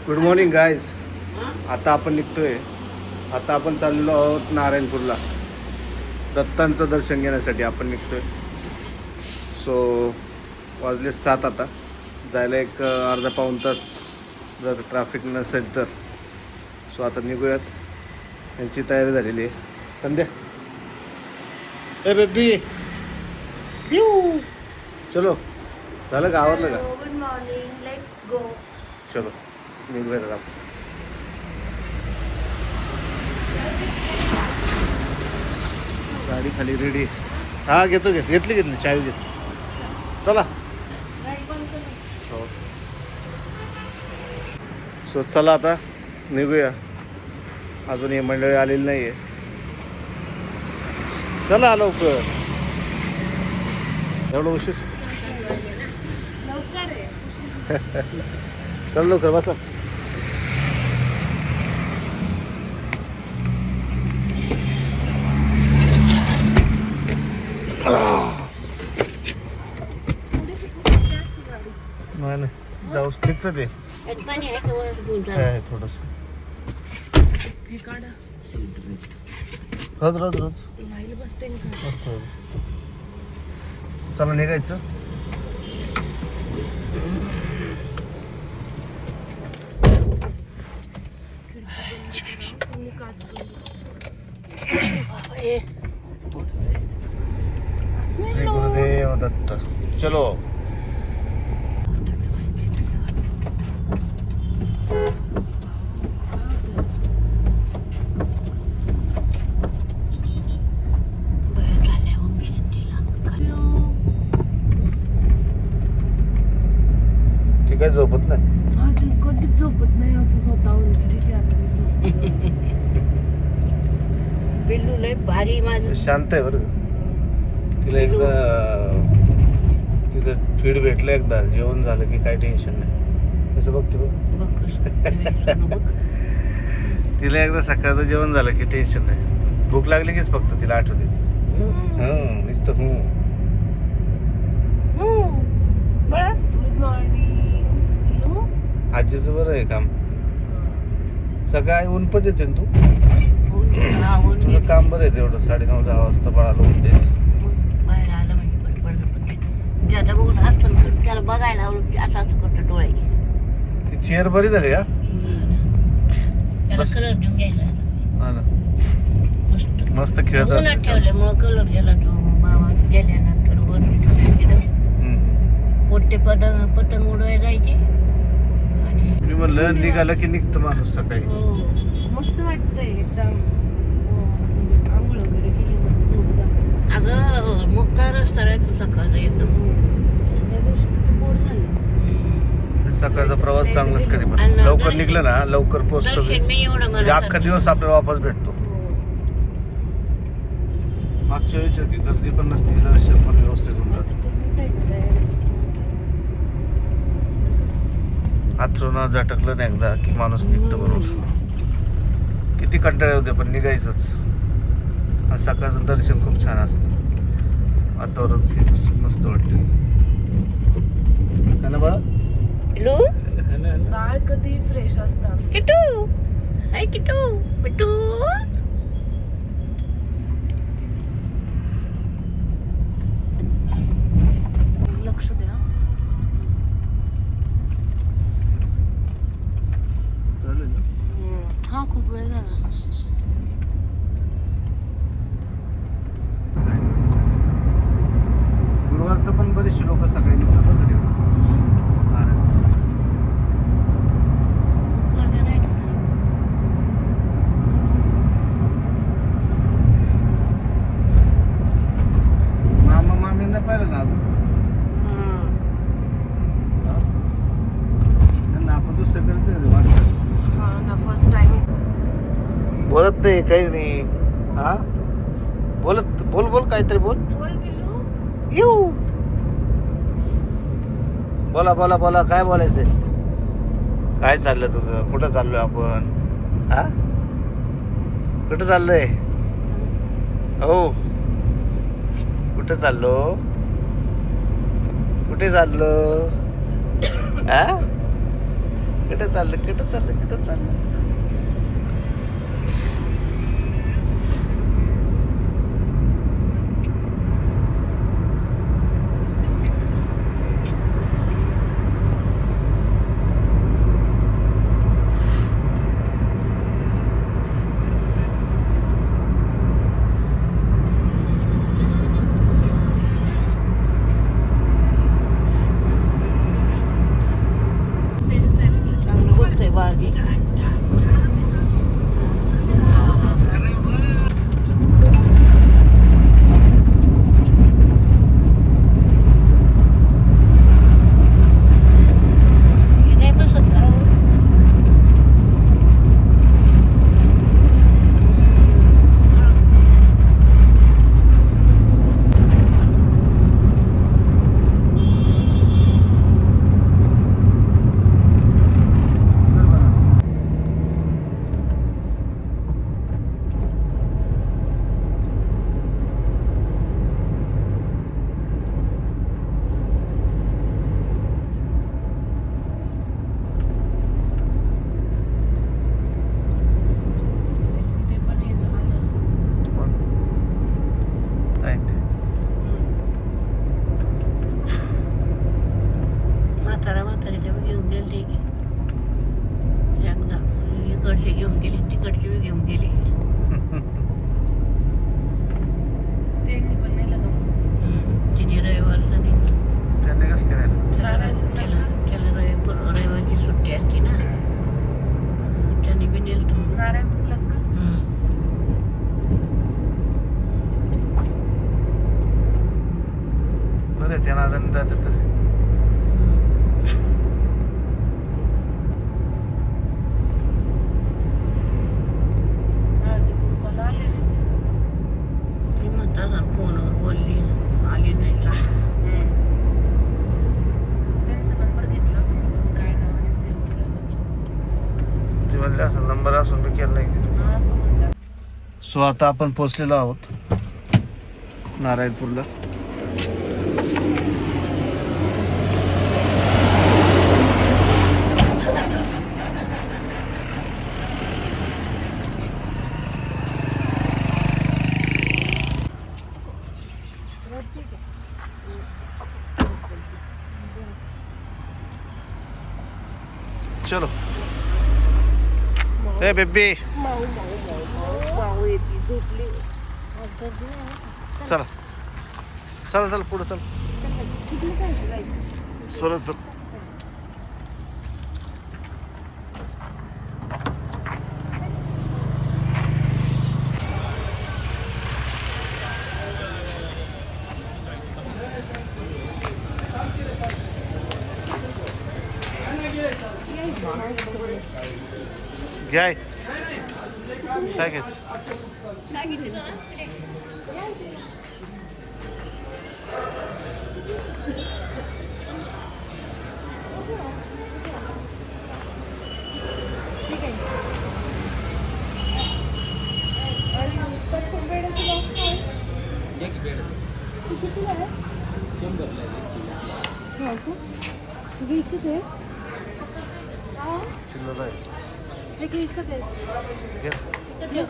Good morning guys. आता आपण निघतोय. आता आपण चाललेलो आहोत नारायणपूरला दत्तांचं दर्शन घेण्यासाठी आपण निघतोय. सो वाजले 7. आता जायला एक अर्धा पाऊण तास जर ट्रॅफिक नसेल तर. सो आता निघूयात. यांची तयारी झालेली आहे. संध्या ए बेबी चलो. झालं का? आवरलं का? Good morning, let's go. चलो निघूयात आपण. गाडी खाली रेडी. हा घेतली चावी घेतली. चला. हो. सो चला आता निघूया. अजून ही मंडळी आलेली नाही आहे. चला लवकर. एवढं उशीर. चल लवकर बसा. नाही जाऊ निघतं ते आहे थोडस. रोज मस्त. चला निघायचं. श्री गुरुदेव दत्त. चलो. ठीक आहे. झोपत नाही. कधीच झोपत नाही असं स्वतःहून. पिल्लू लय भारी माझं. शांत आहे बरं. तिला एकदा तिचं फीड भेटलं, एकदा जेवण झालं की काही टेन्शन नाही. असं बघते बघ. तिला एकदा सकाळचं जेवण झालं की टेन्शन नाही. भूक लागली कीच फक्त तिला आठवते. नुसतं गुड मॉर्निंग. आजीचं बरं आहे काम. सकाळी ऊन पण येते ना तू. तुझं काम बरं आहे तेवढं. 9:30-10 वाजता बाळाला ऊन द्यायचं. बाहेर आलं म्हणजे पण ज्यादा बघून असतो त्याला बघायला आवडत. असं करतो डोळे. ती चेअर बरी झाली का? त्याला कलर देऊन घ्यायला हा ना. मस्त मस्त खेळत उन्हात ठेवल्यामुळं कलर गेला तो. बाबा गेल्यानंतर वरती पोट्टे पतंग उडवायला जायचे. आणि मी म्हणलं निघालं की निघतं माणूस सकाळी. मस्त वाटतंय एकदम. म्हणजे आंघोळ वगैरे केली झोप जाते. अगं मोकळा रस्ता राहतो सकाळचा एकदम. त्या दिवशी किती बोर झालं. सकाळचा प्रवास चांगलाच कधी पण आणि लवकर निघलं ना लवकर पोहोचतो. दर्शन मी एवढं म्हणजे अख्खा दिवस आपल्याला वापस भेटतो. मागच्या वेळेस की गर्दी पण नसती. दर्शन पण व्यवस्थित होऊन जातं. आथरुणात झटकलं नाही एकदा की माणूस निघतं बरोबर. किती कंटाळे होते पण निघायचंच. आणि सकाळचं दर्शन खूप छान असतं. वातावरण फिक्स मस्त वाटते. का ना बाळा? हॅलो बाळ कधी फ्रेश असतं. किटू. हाय किटू. बिटू. लक्ष द्या. चालेल ना. हा खूप वेळ झाला. गुरुवारचं पण बरेचसे लोक सकाळी निघतात ना तरी. मामा मामींना पाहिलं ना अजून. त्यांना आपण दुसऱ्याकडे हा ना फर्स्ट टाइम. बोलत नाही काही नाही. हा बोल काहीतरी बोल. बोल बिल्लू. येऊ. बोला काय बोलायचंय? काय चाललं तुझं? कुठं चाललोय आपण? हा कुठं चाललोय? हो कुठं चाललो? कुठे चाललो? कुठं चाललं चांगलं बोलतोय बाळगी. हे नाही बसत का? ते पण येतो आलं असं. म्हातारीला बी घेऊन गेली की एकदा इकडची घेऊन गेली तिकडची बी घेऊन गेली. त्यांनी पण नेलं का? तिने रविवारला नाही त्याने कसं करायला त्याला रविवारची सुट्टी असते ना, त्याने बी नेलं तर नारायणपूरलाच का? बरं त्या नादाने जायचं तर हळदी कुंकवाला आले नाही ते. ती म्हणतात फोनवर बोलली आली नाही सांग. त्यांचा नंबर घेतला होता मी पण काय नावाने सेव्ह केला लक्षातच ते म्हणले असं नंबर असून बी केलं नाही नाही. हा, असं म्हणतात. सो आता आपण पोहोचलेलो आहोत नारायणपूरला. चलो ए बेबी माऊ येते झोपली. चला चला पुढे चल सरळ चल. घ्याय काय घ्यायचं घ्यायचं ते चिल्लर आहे हे घ्यायचं ते घे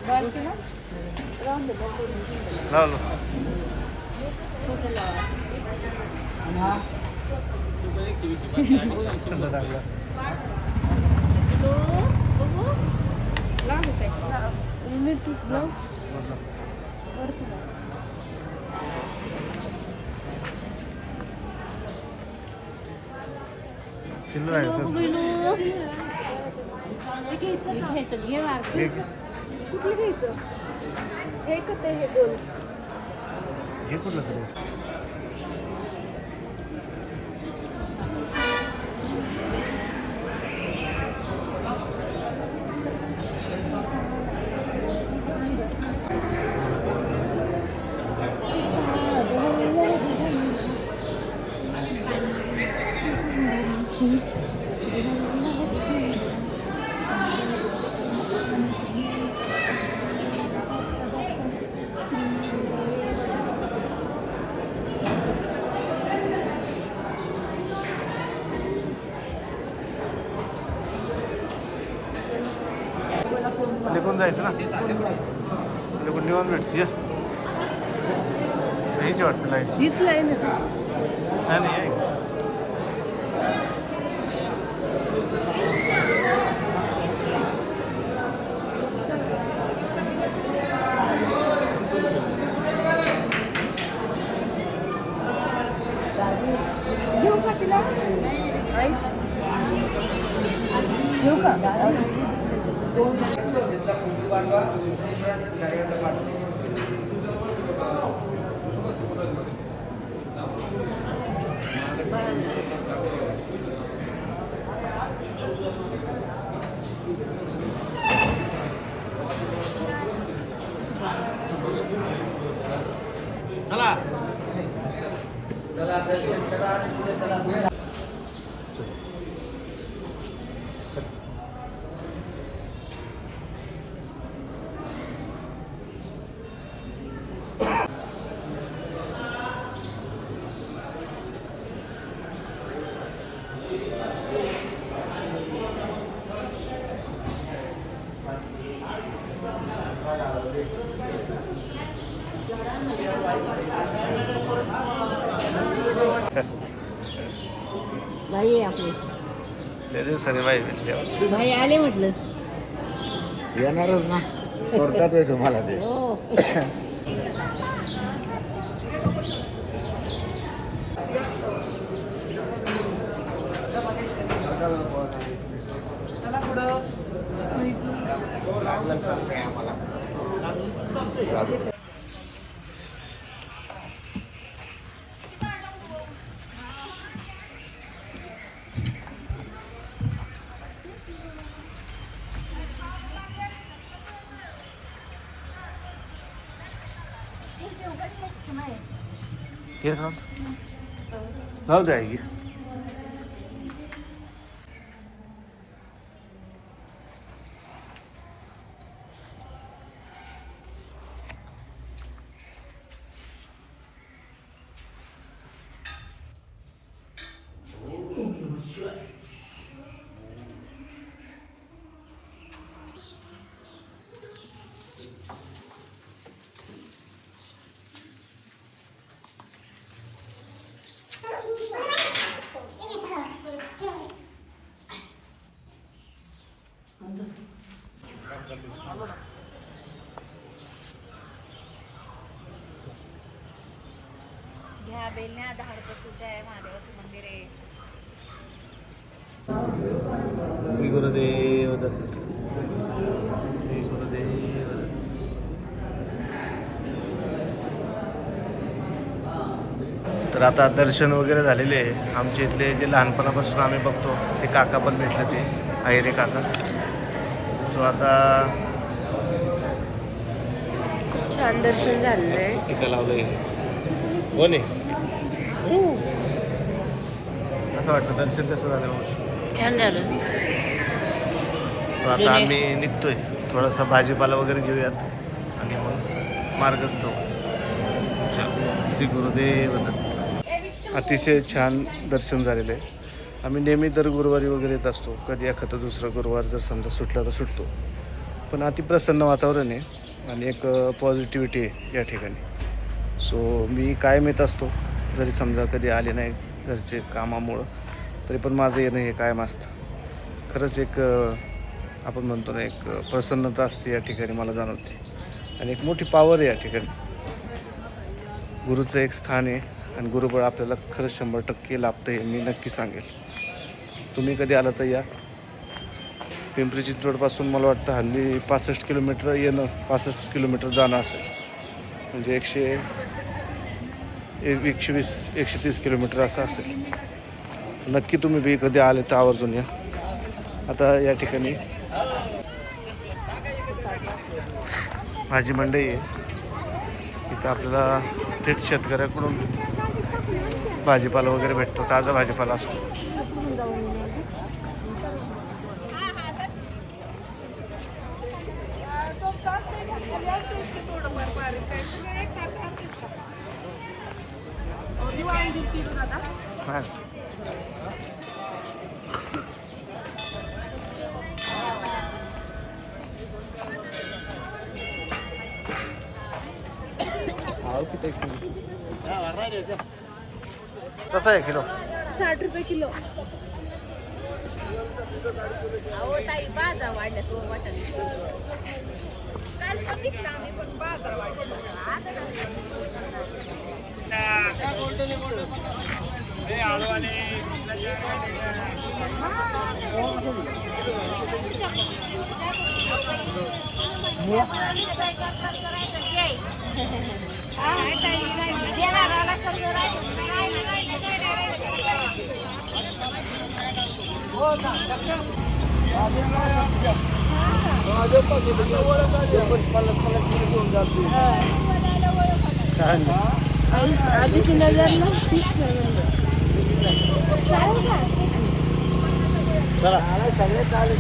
बालकीला राहून दे लावलं लांब होते मिरची लाव चिल्लर आहे हे घ्यायचं का? घ्यायचं घे मार. कुठलं घ्यायचं हे का ते हे गोल घे कुठलं तरी निघून जायचं ना निघून निघून भेटची ह्याची वाटतं लाईट हीच लाईन आहे. नाही आहे. घेऊ का तिला आई? घेऊ का भाई आहे आपले लय दिवसाने बाई भेटली भाई आले म्हटलं. येणारच ना कोर्टात आहे तुम्हाला ते हो ये जाऊ जाएगी ह्या बेलण्या धाडपतीचं आहे महादेवाचं मंदिर आहे. श्री गुरुदेव दत्त श्री गुरुदेव दत्त. तर आता दर्शन वगैरे झालेले आहे. आमच्या इथले जे लहानपणापासून आम्ही बघतो ते काका पण भेटले ते आयरे काका. सो आता छान दर्शन झालेलं आहे. टीका लावलंय कोण आहे असं वाटतं दर्शन कसं झालं मावशी? छान झालं. तो आता आम्ही निघतोय थोडासा भाजीपाला वगैरे घेऊयात आणि मग मार्गस्थ होऊ. श्री गुरुदेव दत्त. अतिशय छान दर्शन झालेलं आहे. आम्ही नेहमी दर गुरुवारी वगैरे येत असतो. कधी एखादा दुसरा गुरुवार जर समजा सुटला तर सुटतो. पण अतिप्रसन्न वातावरण आहे आणि एक पॉझिटिव्हिटी आहे या ठिकाणी. सो मी कायम येत असतो जरी समजा कधी आले नाही घरचे कामामुळं तरी पण माझं येणं हे कायम असतं. खरंच एक आपण म्हणतो ना एक प्रसन्नता असते या ठिकाणी मला जाणवते आणि एक मोठी पॉवर आहे या ठिकाणी. गुरुचं एक स्थान आहे आणि गुरुबळ आपल्याला खरंच 100% लाभतं हे मी नक्की सांगेल. तुम्ही कधी आला तर या. पिंपरी चिंचवडपासून मला वाटतं हल्ली 65 किलोमीटर येणं 65 किलोमीटर जाणं असेल म्हणजे 120-130 किलोमीटर असं असेल. नक्की तुम्ही बी कधी आले तर आवर्जून या. आता या ठिकाणी भाजी मंडई आहे. इथं आपल्याला थेट शेतकऱ्याकडून भाजीपाला वगैरे भेटतो. ताजा भाजीपाला असतो. हां कसं आहे किलो? 60 रुपये किलो. अहो ताई बाजार वाढले तो वाटत काल बघितलं आम्ही पण बाजार वाढले आधीची नजरला फिक्स चालेल का? चला सगळे चालू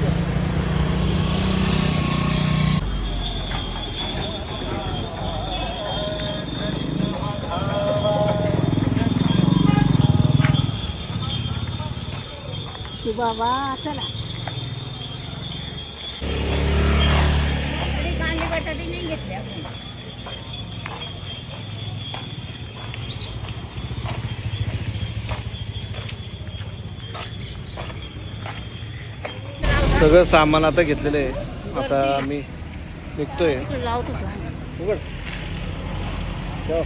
बाबा चला कांदे बटाटे नाही घेतले आपण. सगळं सामान आता घेतलेलं आहे. आता आम्ही निघतोय. लावतो का उघड ठेव.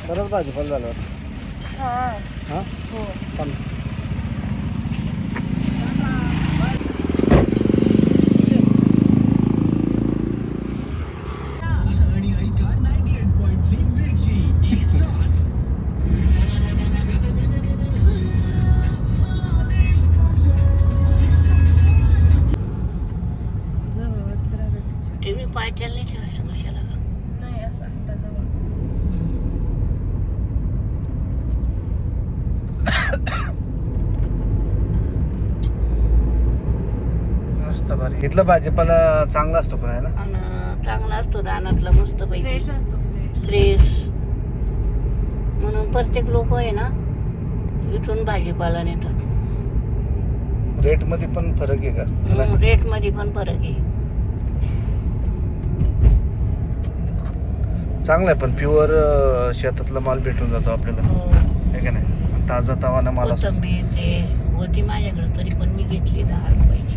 बरंच भाजीपाला झालं. हां थांब. जवळच राहते तिच्या. टीव्ही पायथ्याला नाही ठेवायचं कशाला. नाही असं आता जवळ. मस्त भारी. इथलं भाजीपाला चांगला असतो पण आहे ना. आणि चांगला असतो रानातला मस्त पैकी फ्रेश असतो फ्रेश. फ्रेश. म्हणून प्रत्येक लोक आहे ना इथून भाजीपाला नेतात. रेट मध्ये पण फरक आहे का? रेट मध्ये पण फरक आहे. चांगलं आहे पण प्युअर शेतातला माल भेटून जातो आपल्याला हो. आहे का नाही. ताजा तवाना माल असतो. कोथिंबीर ते होती माझ्याकडे तरी पण मी घेतली 10 रुपयाची.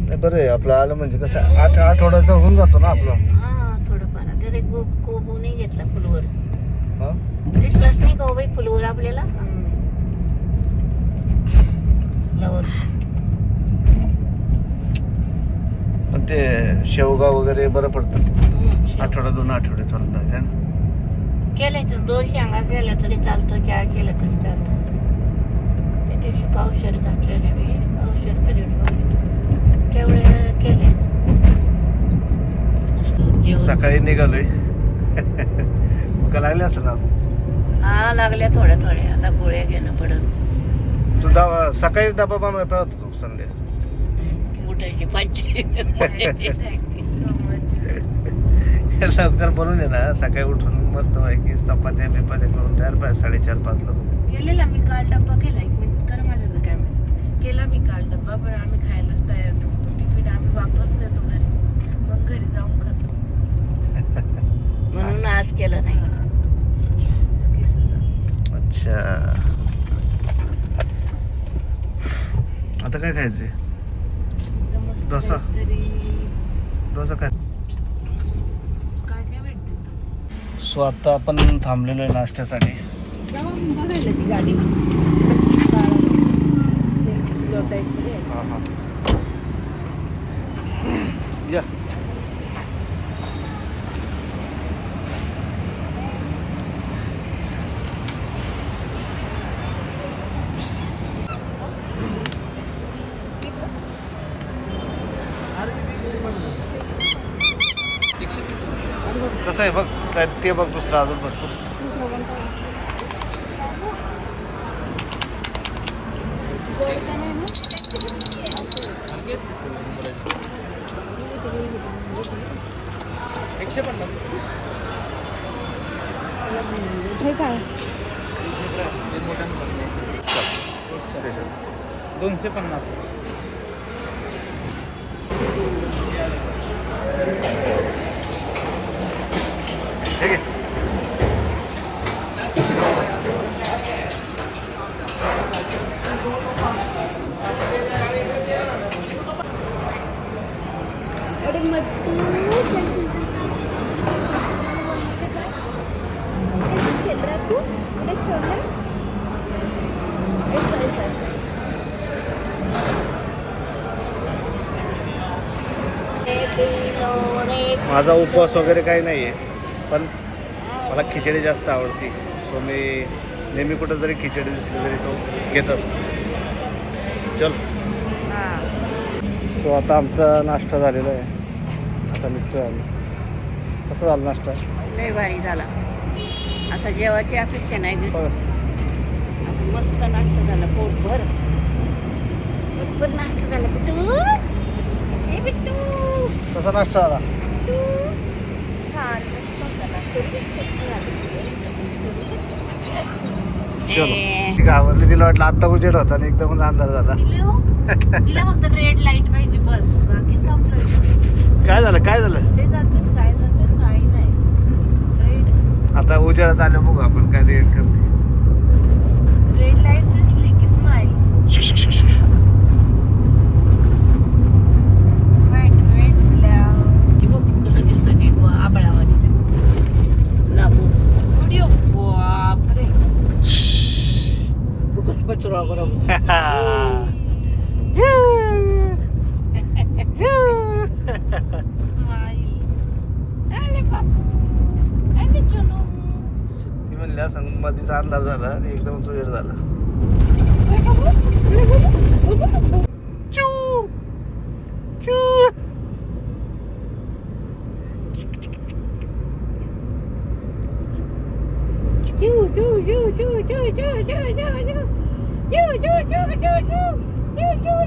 नाही बरं आहे आपलं आलं म्हणजे कसं आठवड्याचा होऊन जातो ना आपलं. हा थोडंफार तरी कोबू नाही घेतला फुलवर. हा दिसलंच नाही का हो बाई फुलवर आपल्याला फ्लावर. पण ते शेवगा वगैरे बरं पडतं. आठवडा 2 आठवडे चालतात है ना. केले तर 2 शेंगा केल्या तरी चालतं 4 केलं तरी चालतं. त्या दिवशी पावशेर घातलेले मी पावशेर कधी तेवढे केले. जेवण सकाळी निघालोय. भुका लागली असेल ना. हा लागल्या थोड्या थोड्या आता गोळ्या घेणं पडत. तू सकाळी डबा बनवायला पाहिजे होता तू संध्या. उठायची 5 थँक्यू सो मच. लवकर बनवून ये ना. सकाळी उठून मस्त पैकी चपात्या बिपात्या करून तयार पाहिजे 4:30-5 ला. केलेला मी काल डब्बा केला. 1 मिनिट करा माझ्याकडे कॅमेरा. केला मी काल डब्बा पण आम्ही खायलाच तयार नसतो. टिफिन आम्ही वापस नेतो घरी. मग घरी जाऊन खातो. म्हणून आज केलं नाही. अच्छा आता काय खायचंय? मस्त डोसा. तरी डोसा काय? काय काय भेटते. सो आता आपण थांबलेलो आहे नाश्त्यासाठी. जाऊ आपण बघायला ती गाडी. लोटायचं आहे. हां हां या. कसं आहे बघ ते बघ दुसरा अजून भरपूर. हे काय स्पेशल 250. ठीक आहे. अरे मट्टू चल चल चल चल चल चल चल चल चल चल मम्मी के पास कैसे खेल रहा है तू अरे शोले ऐसा ऐसा माझा उपवास वगैरे काही नाही आहे, पण मला खिचडी जास्त आवडती. सो मी नेहमी कुठं जरी खिचडी दिसली तरी तो घेत असतो. चल. सो आता आमचा नाश्ता झालेला आहे, आता निघतोय आम्ही. कसा झाला नाश्ता? लय भारी झाला. असं जेवायची अपेक्षा नाही गे. बघा. मस्त नाश्ता झाला, पोटभर पोटभर नाश्ता झाला. बिट्टू हे बिट्टू कसा नाश्ता झाला? छान मस्त झाला चलो. घाबरली, तिला वाटलं आत्ता उजेड होता आणि एकदमच अंधार झाला. तिला फक्त रेड लाईट पाहिजे बस, बाकी संपलं. काय झालं काय झालं? ते जातं काय जातं काही नाही. रेड आता उजेडात आलं बघू आपण काय रेड करते. रेड लाईट दिसली की स्माईल. वेट बघ कसं दिसतं नीट आबळावानी नाबू व्हिडिओ बापरे. खूपच पचरा बरोबर. स्माईल. आले बापू आले चलो. ती म्हणल्या संग मधीचा अंधार झाला आणि एकदमच उजेड झाला. चू चू. Choo choo choo choo choo choo choo choo choo choo choo choo choo choo choo choo choo